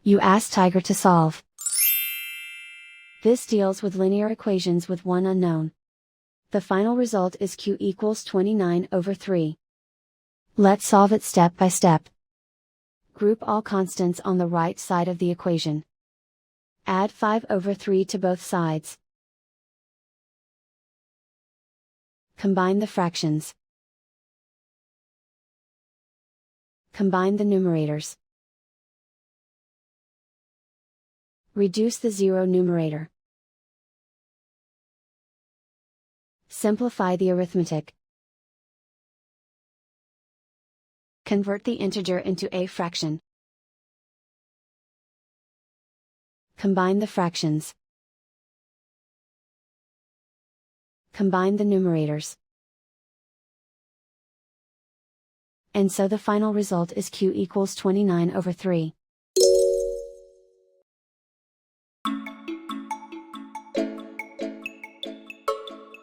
You ask Tiger to solve. This deals with linear equations with one unknown. The final result is q equals 29/3. Let's solve it step by step. Group all constants on the right side of the equation. Add 5/3 to both sides. Combine the fractions. Combine the numerators. Reduce the zero numerator. Simplify the arithmetic. Convert the integer into a fraction. Combine the fractions. Combine the numerators. And so the final result is q equals 29/3.